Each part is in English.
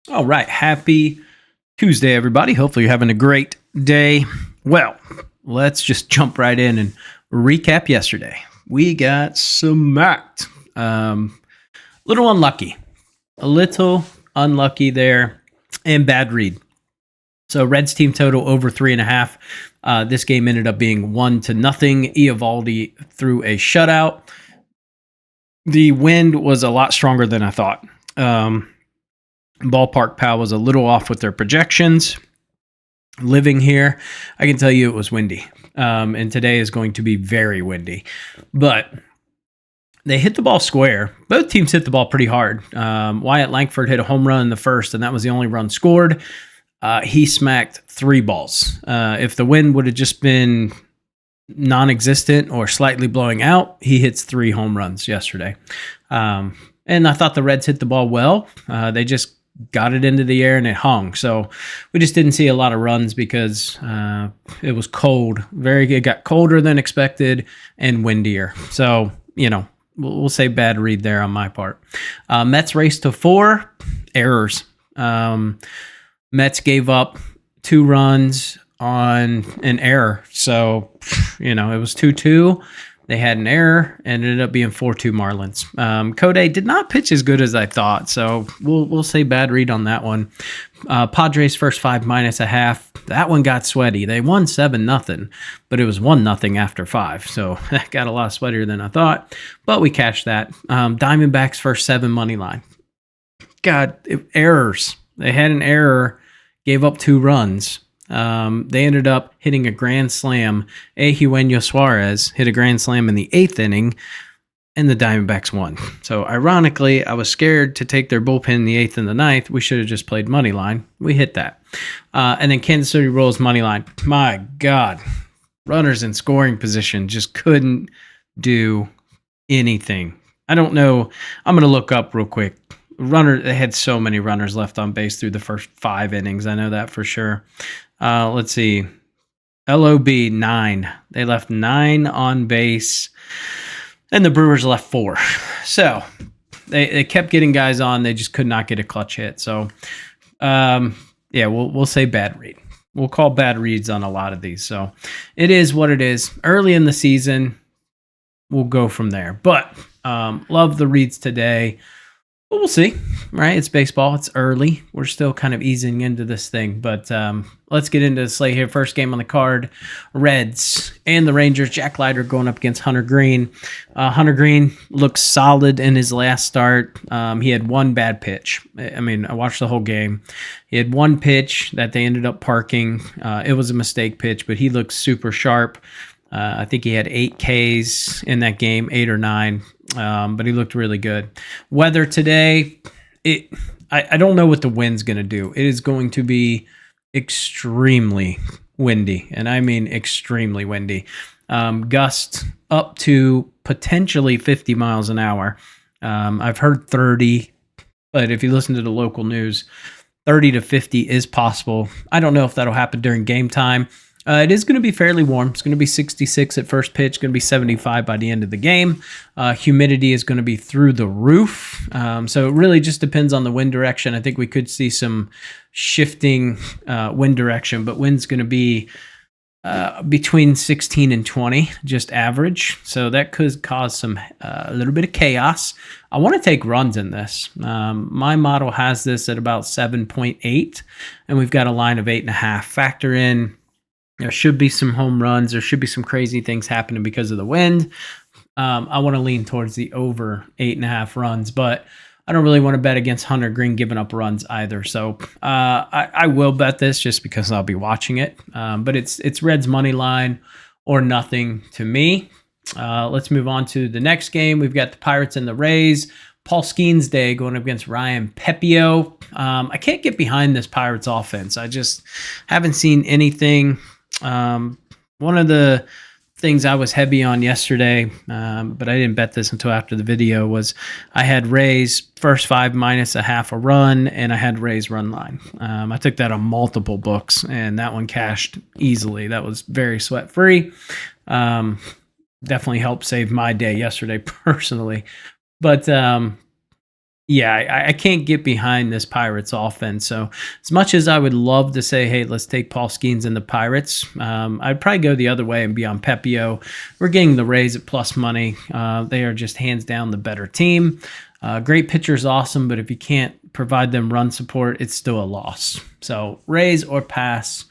All right. Happy Tuesday, everybody. Hopefully, you're having a great day. Well, let's just jump right in and recap yesterday. We got smacked. Little unlucky. A little unlucky there and bad read. So, Reds team total over 3.5. This game ended up being 1-0. Eovaldi threw a shutout. The wind was a lot stronger than I thought. Ballpark Pal was a little off with their projections. Living here, I can tell you it was windy. And today is going to be very windy. But they hit the ball square. Both teams hit the ball pretty hard. Wyatt Langford hit a home run in the first, and that was the only run scored. He smacked 3 balls. If the wind would have just been non-existent or slightly blowing out, he hits 3 home runs yesterday. And I thought the Reds hit the ball well. They just got it into the air and it hung. So we just didn't see a lot of runs because it was cold. It got colder than expected and windier. So, we'll say bad read there on my part. Mets raced to 4 errors. Mets gave up 2 runs on an error. So, it was 2-2. They had an error and ended up being 4-2 Marlins. Code did not pitch as good as I thought, so we'll say bad read on that one. Padres first 5 -0.5. That one got sweaty. They won 7-0, but it was 1-0 after 5, so that got a lot sweatier than I thought. But we cashed that. Diamondbacks first 7 money line. God, errors. They had an error, gave up 2 runs. They ended up hitting a grand slam. Eugenio Suarez hit a grand slam in the 8th inning, and the Diamondbacks won. So, ironically, I was scared to take their bullpen in the 8th and the 9th. We should have just played money line. We hit that. And then Kansas City Royals money line. My God, runners in scoring position just couldn't do anything. I don't know. I'm going to look up real quick. They had so many runners left on base through the first 5 innings. I know that for sure. Let's see. LOB 9. They left 9 on base, and the Brewers left 4. So they kept getting guys on. They just could not get a clutch hit. So, we'll say bad read. We'll call bad reads on a lot of these. So it is what it is. Early in the season, we'll go from there. But love the reads today. Well, we'll see, right? It's baseball. It's early. We're still kind of easing into this thing. But let's get into the slate here. First game on the card, Reds and the Rangers. Jack Leiter going up against Hunter Green. Hunter Green looks solid in his last start. He had 1 bad pitch. I watched the whole game. He had 1 pitch that they ended up parking. It was a mistake pitch, but he looked super sharp. I think he had 8 Ks in that game, 8 or 9. But he looked really good. Weather today, I don't know what the wind's going to do. It is going to be extremely windy, and I mean extremely windy. Gusts up to potentially 50 miles an hour. I've heard 30, but if you listen to the local news, 30 to 50 is possible. I don't know if that'll happen during game time. It is going to be fairly warm. It's going to be 66 at first pitch, going to be 75 by the end of the game. Humidity is going to be through the roof. So it really just depends on the wind direction. I think we could see some shifting wind direction, but wind's going to be between 16 and 20, just average. So that could cause a little bit of chaos. I want to take runs in this. My model has this at about 7.8, and we've got a line of 8.5. Factor in there should be some home runs. There should be some crazy things happening because of the wind. I want to lean towards the over 8.5 runs, but I don't really want to bet against Hunter Green giving up runs either. So I will bet this just because I'll be watching it. But it's Reds money line or nothing to me. Let's move on to the next game. We've got the Pirates and the Rays. Paul Skeens Day going up against Ryan Pepiot. I can't get behind this Pirates offense. I just haven't seen anything. One of the things I was heavy on yesterday, but I didn't bet this until after the video, was I had Rays first 5 -0.5 a run, and I had Rays run line. I took that on multiple books, and that one cashed easily. That was very sweat-free. Definitely helped save my day yesterday personally. But Yeah, I can't get behind this Pirates offense. So as much as I would love to say, hey, let's take Paul Skeens and the Pirates, I'd probably go the other way and be on Pepio. We're getting the Rays at plus money. They are just hands down the better team. Great pitcher's awesome, but if you can't provide them run support, it's still a loss. So Rays or pass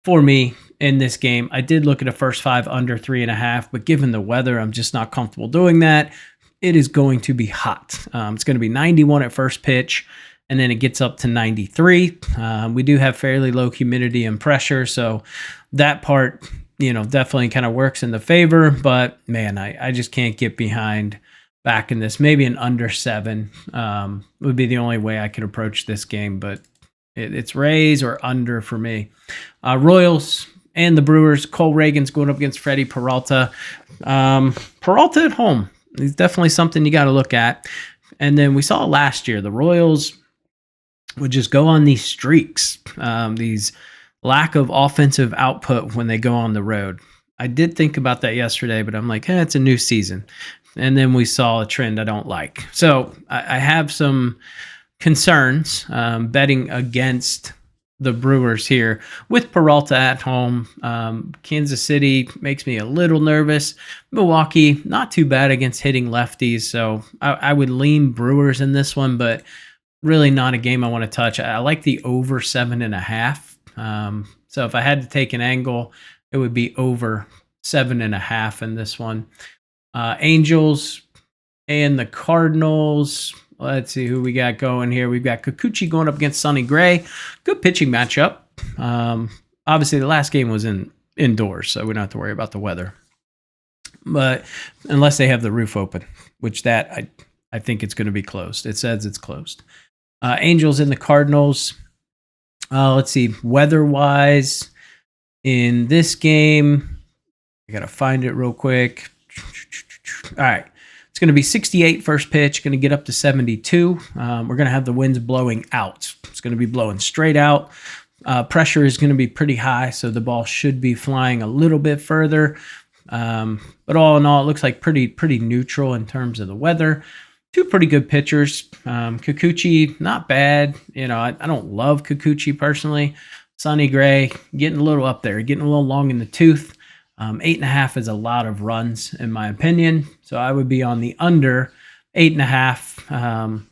for me in this game. I did look at a first 5 under 3.5, but given the weather, I'm just not comfortable doing that. It is going to be hot. It's going to be 91 at first pitch, and then it gets up to 93. We do have fairly low humidity and pressure, so that part, definitely kind of works in the favor. But man, I just can't get behind back in this. Maybe an under 7 would be the only way I could approach this game, but it's Rays or under for me. Royals and the Brewers. Cole Reagan's going up against Freddie Peralta. Peralta at home. It's definitely something you got to look at. And then we saw last year, the Royals would just go on these streaks, these lack of offensive output when they go on the road. I did think about that yesterday, but I'm like, it's a new season. And then we saw a trend I don't like. So I have some concerns betting against the Brewers here with Peralta at home. Kansas City makes me a little nervous. Milwaukee, not too bad against hitting lefties. So I would lean Brewers in this one, but really not a game I want to touch. I like the over 7.5. So if I had to take an angle, it would be over 7.5 in this one. Angels and the Cardinals. Let's see who we got going here. We've got Kikuchi going up against Sonny Gray. Good pitching matchup. Obviously, the last game was indoors, so we don't have to worry about the weather. But unless they have the roof open, which that I think it's going to be closed. It says it's closed. Angels and the Cardinals. Let's see. Weather-wise, in this game, I got to find it real quick. All right. It's going to be 68 first pitch, going to get up to 72. We're going to have the winds blowing out. It's going to be blowing straight out. Pressure is going to be pretty high, so the ball should be flying a little bit further. But all in all, it looks like pretty neutral in terms of the weather. Two pretty good pitchers. Kikuchi, not bad. I don't love Kikuchi personally. Sonny Gray, getting a little up there, getting a little long in the tooth. 8.5 is a lot of runs, in my opinion. So I would be on the under 8.5.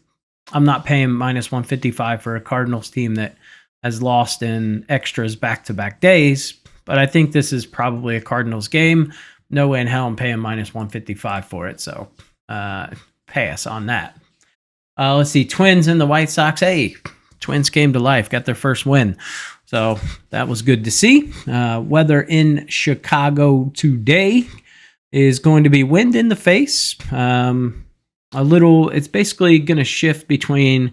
I'm not paying minus 155 for a Cardinals team that has lost in extras back-to-back days. But I think this is probably a Cardinals game. No way in hell I'm paying minus 155 for it. So pass on that. Let's see. Twins and the White Sox. Hey, Twins came to life. Got their first win. So that was good to see. Weather in Chicago today is going to be wind in the face. It's basically going to shift between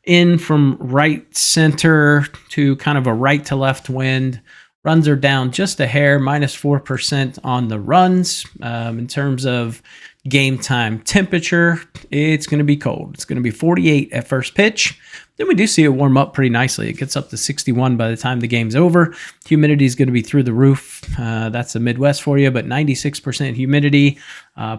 in from right center to kind of a right to left wind. Runs are down just a hair, minus 4% on the runs. In terms of game time temperature, it's going to be cold. It's going to be 48 at first pitch. Then we do see it warm up pretty nicely. It gets up to 61 by the time the game's over. Humidity is going to be through the roof. That's the Midwest for you, but 96% humidity.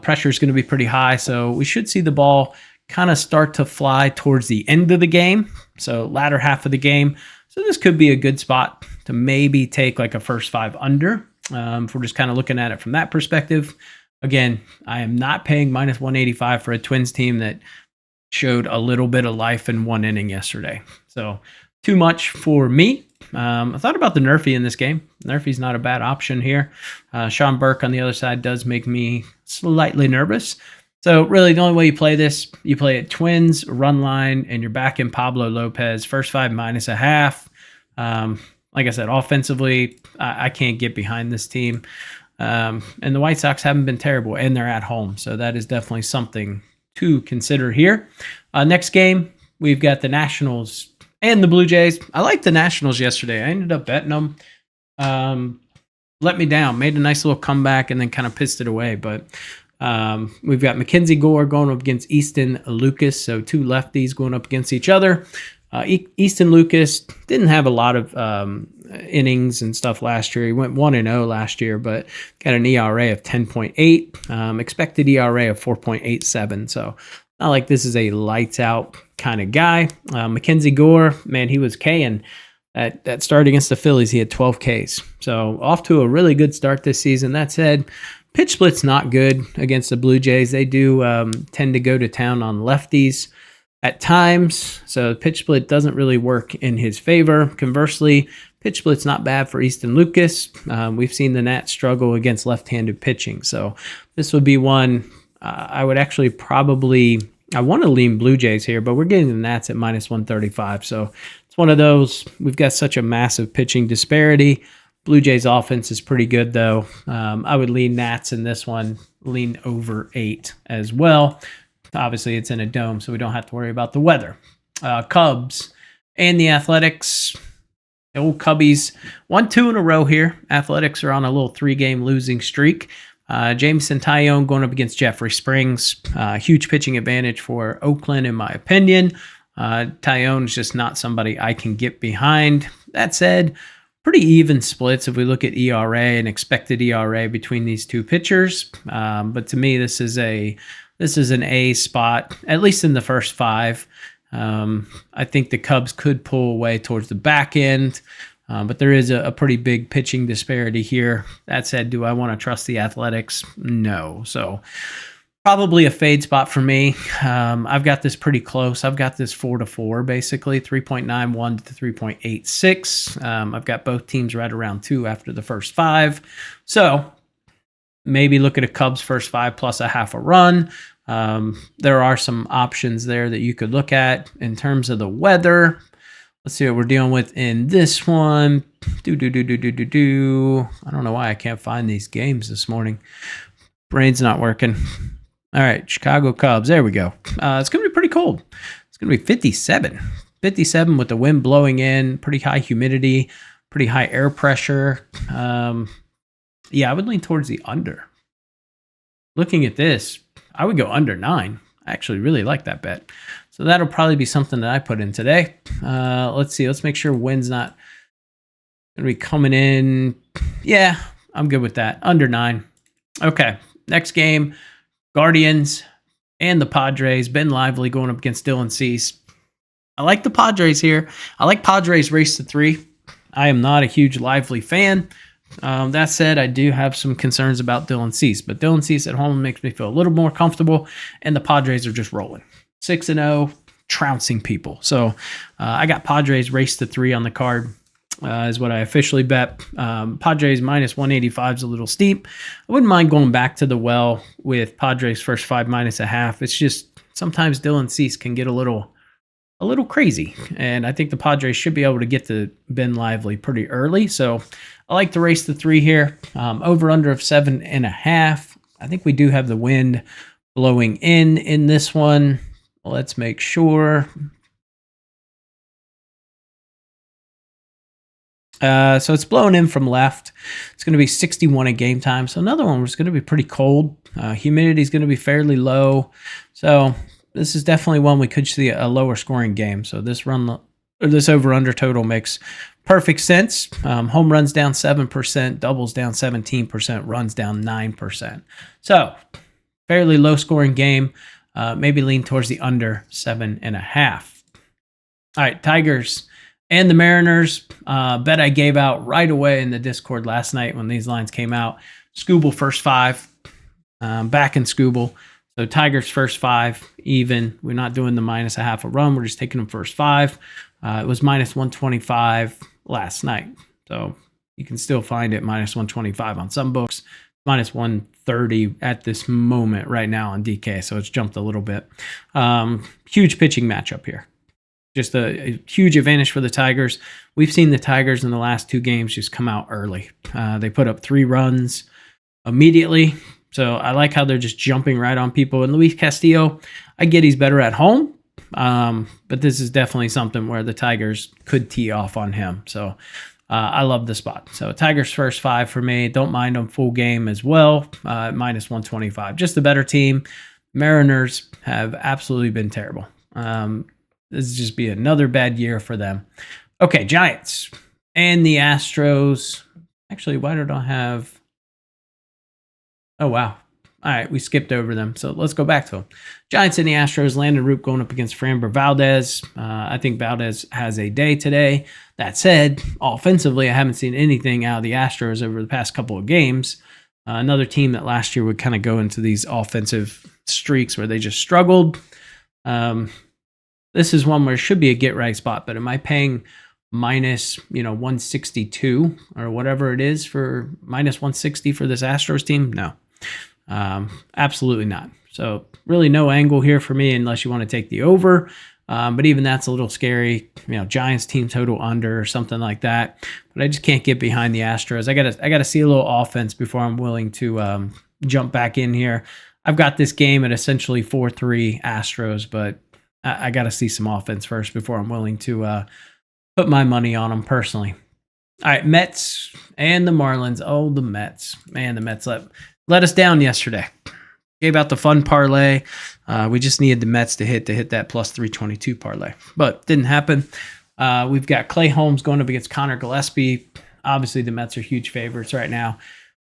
Pressure is going to be pretty high, so we should see the ball kind of start to fly towards the end of the game, so latter half of the game. So this could be a good spot to maybe take like a first 5 under if we're just kind of looking at it from that perspective. Again, I am not paying minus 185 for a Twins team that showed a little bit of life in one inning yesterday. So too much for me. I thought about the Nerfy in this game. Nerfy's not a bad option here. Sean Burke on the other side does make me slightly nervous. So really the only way you play this, you play it Twins, run line, and you're back in Pablo Lopez. First 5 minus a half. Like I said, offensively, I can't get behind this team. And the White Sox haven't been terrible, and they're at home. So that is definitely something to consider here. Next game, we've got the Nationals and the Blue Jays. I liked the Nationals yesterday. I ended up betting them. Let me down. Made a nice little comeback and then kind of pissed it away. But we've got Mackenzie Gore going up against Easton Lucas. So two lefties going up against each other. Easton Lucas didn't have a lot of innings and stuff last year. He went 1-0 last year, but got an ERA of 10.8, expected ERA of 4.87. So not like this is a lights out kind of guy. Mackenzie Gore, man, he was K-ing that start against the Phillies. He had 12 Ks. So off to a really good start this season. That said, pitch split's not good against the Blue Jays. They do tend to go to town on lefties at times. So pitch split doesn't really work in his favor. Conversely, pitch split's not bad for Easton Lucas. We've seen the Nats struggle against left-handed pitching. So this would be one I would actually probably... I want to lean Blue Jays here, but we're getting the Nats at minus 135. So it's one of those. We've got such a massive pitching disparity. Blue Jays offense is pretty good, though. I would lean Nats in this one, lean over 8 as well. Obviously, it's in a dome, so we don't have to worry about the weather. Cubs and the Athletics. The old Cubbies, 1-2 in a row here. Athletics are on a little 3-game losing streak. Jameson Taillon going up against Jeffrey Springs. Huge pitching advantage for Oakland, in my opinion. Taillon is just not somebody I can get behind. That said, pretty even splits if we look at ERA and expected ERA between these two pitchers. But to me, this is an A spot, at least in the first 5. I think the Cubs could pull away towards the back end. But there is a pretty big pitching disparity here. That said, do I want to trust the Athletics? No. So probably a fade spot for me. I've got this pretty close. I've got this 4-4, basically 3.91 to 3.86. I've got both teams right around 2 after the first 5. So maybe look at a Cubs first 5 plus a half a run. There are some options there that you could look at in terms of the weather. Let's see what we're dealing with in this one. I don't know why I can't find these games this morning. Brain's not working. All right, Chicago Cubs. There we go. It's going to be pretty cold. It's going to be 57. 57 with the wind blowing in, pretty high humidity, pretty high air pressure. Yeah, I would lean towards the under. Looking at this, I would go under 9. I actually really like that bet. So that'll probably be something that I put in today. Let's see. Let's make sure wind's not going to be coming in. Yeah, I'm good with that. Under 9. Okay, next game. Guardians and the Padres. Ben Lively going up against Dylan Cease. I like the Padres here. I like Padres race to 3. I am not a huge Lively fan. That said, I do have some concerns about Dylan Cease, but Dylan Cease at home makes me feel a little more comfortable, and the Padres are just rolling. 6-0, trouncing people. So I got Padres race to 3 on the card is what I officially bet. Padres minus 185 is a little steep. I wouldn't mind going back to the well with Padres first 5 minus a half. It's just sometimes Dylan Cease can get a little crazy, and I think the Padres should be able to get to Ben Lively pretty early. So I like to race the 3 here. Over under of 7.5. I think we do have the wind blowing in this one. Let's make sure. So it's blowing in from left. It's going to be 61 at game time. So another one was going to be pretty cold. Humidity is going to be fairly low. So this is definitely one we could see a lower scoring game. So this over-under total makes perfect sense. Home runs down 7%, doubles down 17%, runs down 9%. So fairly low scoring game. Maybe lean towards the under 7.5. All right, Tigers and the Mariners. Bet I gave out right away in the Discord last night when these lines came out. Scooble first 5. Back in Scooble. So Tigers first 5, even. We're not doing the minus a half a run. We're just taking them first 5. It was minus 125 last night. So you can still find it minus 125 on some books. Minus 130 at this moment right now on DK. So it's jumped a little bit. Huge pitching matchup here. Just a huge advantage for the Tigers. We've seen the Tigers in the last 2 games just come out early. They put up 3 runs immediately. So I like how they're just jumping right on people. And Luis Castillo, I get he's better at home. But this is definitely something where the Tigers could tee off on him. So I love the spot. So Tigers first 5 for me. Don't mind them full game as well. Minus 125. Just the better team. Mariners have absolutely been terrible. This is just be another bad year for them. Okay, Giants and the Astros. Actually, why did I have... Oh, wow. All right, we skipped over them, so let's go back to them. Giants and the Astros. Landon Root going up against Framber Valdez. I think Valdez has a day today. That said, offensively, I haven't seen anything out of the Astros over the past couple of games. Another team that last year would kind of go into these offensive streaks where they just struggled. This is one where it should be a get-right spot, but am I paying minus 162 or whatever it is for minus 160 for this Astros team? No. Absolutely not. So really no angle here for me unless you want to take the over. But even that's a little scary. Giants team total under or something like that. But I just can't get behind the Astros. I gotta see a little offense before I'm willing to jump back in here. I've got this game at essentially 4-3 Astros, but I gotta see some offense first before I'm willing to put my money on them personally. All right, Mets and the Marlins. Oh, the Mets. Man, the Mets let us down yesterday. Gave out the fun parlay. We just needed the Mets to hit that plus 322 parlay, but didn't happen. We've got Clay Holmes going up against Connor Gillespie. Obviously, the Mets are huge favorites right now.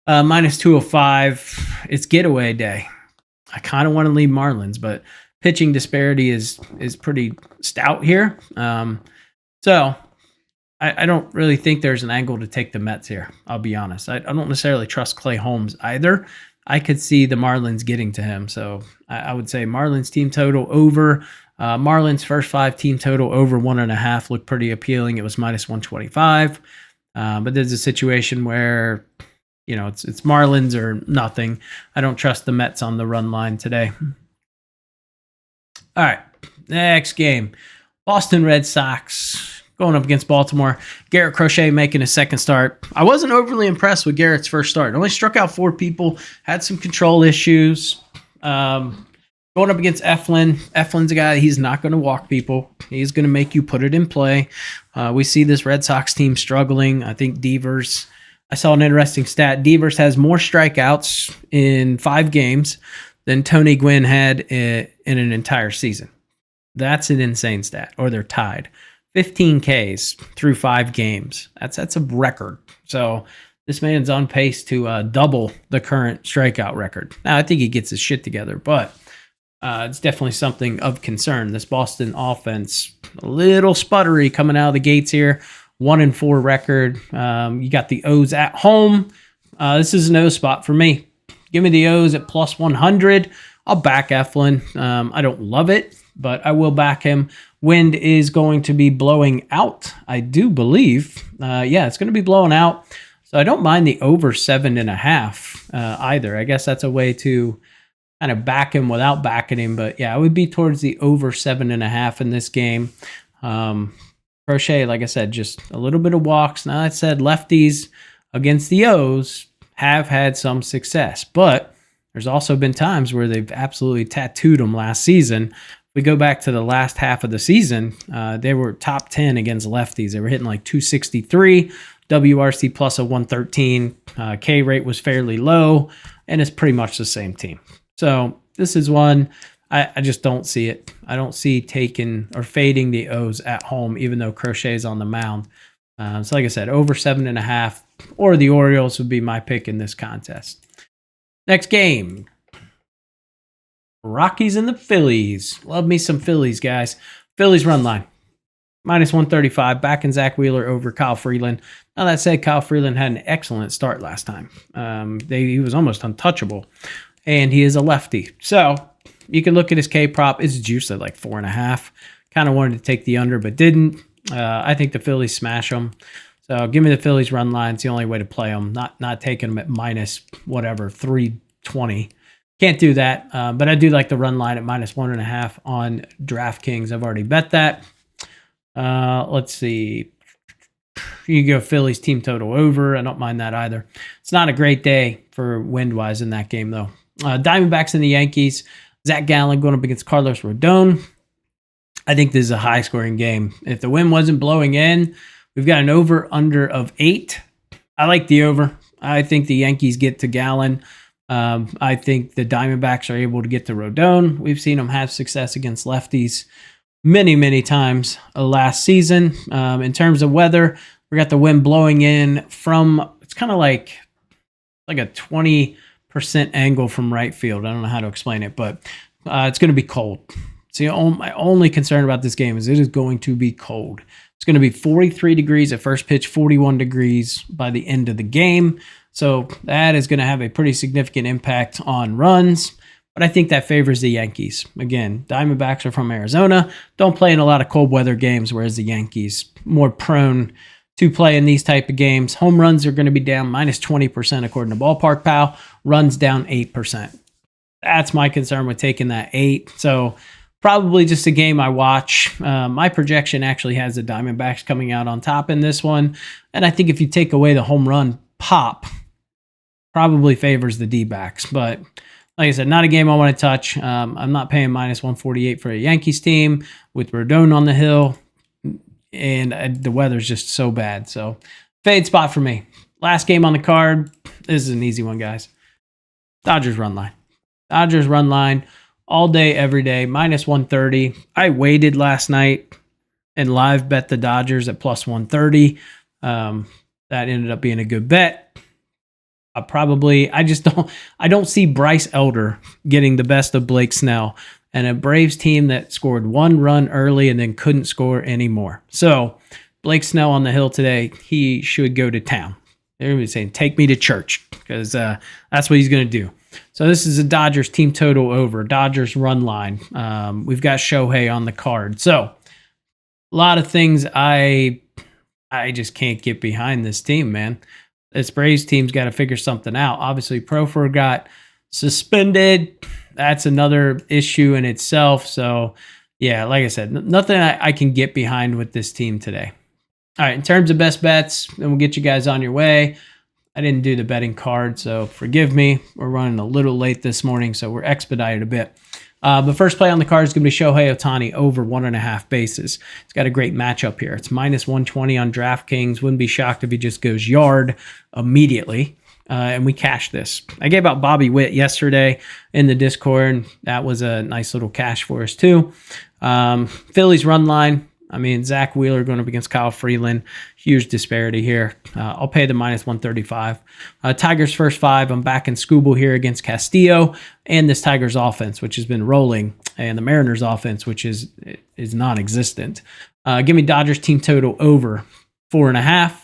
Minus 205. It's getaway day. I kind of want to leave Marlins, but pitching disparity is pretty stout here. So I don't really think there's an angle to take the Mets here. I'll be honest. I don't necessarily trust Clay Holmes either. I could see the Marlins getting to him. So I would say Marlins team total over. Marlins first 5 team total over 1.5 looked pretty appealing. It was minus 125. But there's a situation where, it's Marlins or nothing. I don't trust the Mets on the run line today. All right, next game. Boston Red Sox going up against Baltimore. Garrett Crochet making his second start. I wasn't overly impressed with Garrett's first start. Only struck out 4 people, had some control issues. Going up against Eflin. Eflin's a guy, he's not going to walk people. He's going to make you put it in play. We see this Red Sox team struggling. I think Devers, I saw an interesting stat. Devers has more strikeouts in 5 games than Tony Gwynn had in an entire season. That's an insane stat. Or they're tied. 15 Ks through 5 games. That's a record. So this man's on pace to double the current strikeout record. Now, I think he gets his shit together, but it's definitely something of concern. This Boston offense, a little sputtery coming out of the gates here. 1-4 record. You got the O's at home. This is an O spot for me. Give me the O's at plus 100. I'll back Eflin. I don't love it, but I will back him. Wind is going to be blowing out, I do believe. It's going to be blowing out. So I don't mind the over 7.5 either. I guess that's a way to kind of back him without backing him. But yeah, I would be towards the over 7.5 in this game. Crochet, like I said, just a little bit of walks. Now, that said, lefties against the O's have had some success. But there's also been times where they've absolutely tattooed them last season. We go back to the last half of the season, they were top 10 against lefties. They were hitting like 263, WRC plus a 113. K rate was fairly low, and it's pretty much the same team. So this is one, I just don't see it. I don't see taking or fading the O's at home, even though Crochet's on the mound. So like I said, over 7.5, or the Orioles would be my pick in this contest. Next game. Rockies and the Phillies. Love me some Phillies, guys. Phillies run line. Minus 135. Backing Zach Wheeler over Kyle Freeland. Now, that said, Kyle Freeland had an excellent start last time. He was almost untouchable. And he is a lefty. So, you can look at his K-prop. It's juiced at like 4.5. Kind of wanted to take the under, but didn't. I think the Phillies smash them. So, give me the Phillies run line. It's the only way to play them. Not taking them at minus whatever, 320. Can't do that, but I do like the run line at minus 1.5 on DraftKings. I've already bet that. Let's see. You can go Phillies team total over. I don't mind that either. It's not a great day for wind-wise in that game, though. Diamondbacks and the Yankees. Zach Gallen going up against Carlos Rodon. I think this is a high-scoring game. If the wind wasn't blowing in, we've got an over-under of 8. I like the over. I think the Yankees get to Gallen. I think the Diamondbacks are able to get to Rodon. We've seen them have success against lefties many, many times last season. In terms of weather, we got the wind blowing in from, it's kind of like a 20% angle from right field. I don't know how to explain it, but it's going to be cold. So my only concern about this game is it is going to be cold. It's going to be 43 degrees at first pitch, 41 degrees by the end of the game. So that is going to have a pretty significant impact on runs. But I think that favors the Yankees. Again, Diamondbacks are from Arizona. Don't play in a lot of cold weather games, whereas the Yankees more prone to play in these type of games. Home runs are going to be down minus 20% according to Ballpark Pal. Runs down 8%. That's my concern with taking that 8. So probably just a game I watch. My projection actually has the Diamondbacks coming out on top in this one. And I think if you take away the home run pop, probably favors the D-backs. But like I said, not a game I want to touch. I'm not paying minus 148 for a Yankees team with Rodon on the hill. And the weather's just so bad. So fade spot for me. Last game on the card. This is an easy one, guys. Dodgers run line. Dodgers run line all day, every day, minus 130. I waited last night and live bet the Dodgers at plus 130. That ended up being a good bet. I don't see Bryce Elder getting the best of Blake Snell and a Braves team that scored 1 run early and then couldn't score anymore. So Blake Snell on the hill today, he should go to town. Everybody's saying, take me to church, because that's what he's going to do. So this is a Dodgers team total over, Dodgers run line. We've got Shohei on the card. So a lot of things I just can't get behind this team, man. This Braves team's got to figure something out. Obviously, Profar got suspended. That's another issue in itself. So, yeah, like I said, nothing I can get behind with this team today. All right, in terms of best bets, and we'll get you guys on your way. I didn't do the betting card, so forgive me. We're running a little late this morning, so we're expedited a bit. The first play on the card is going to be Shohei Ohtani over 1.5 bases. It's got a great matchup here. It's minus 120 on DraftKings. Wouldn't be shocked if he just goes yard immediately. And we cashed this. I gave out Bobby Witt yesterday in the Discord. That was a nice little cash for us too. Phillies run line. I mean, Zach Wheeler going up against Kyle Freeland. Huge disparity here. I'll pay the minus 135. Tigers first 5. I'm backing Scooble here against Castillo and this Tigers offense, which has been rolling, and the Mariners offense, which is non-existent. Give me Dodgers team total over 4.5.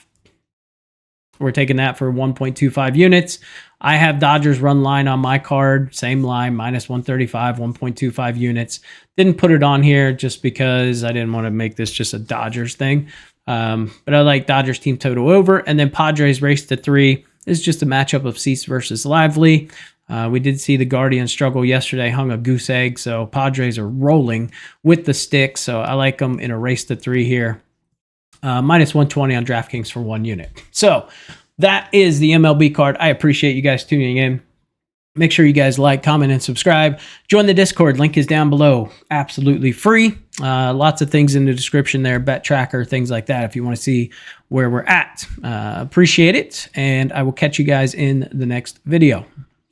We're taking that for 1.25 units. I have Dodgers run line on my card. Same line, minus 135, 1.25 units. Didn't put it on here just because I didn't want to make this just a Dodgers thing. But I like Dodgers team total over. And then Padres race to 3. This is just a matchup of Cease versus Lively. We did see the Guardians struggle yesterday, hung a goose egg. So Padres are rolling with the stick. So I like them in a race to 3 here. Minus 120 on DraftKings for 1 unit. So that is the MLB card. I appreciate you guys tuning in. Make sure you guys like, comment, and subscribe. Join the Discord. Link is down below. Absolutely free. Lots of things in the description there. Bet tracker, things like that if you want to see where we're at. Appreciate it. And I will catch you guys in the next video.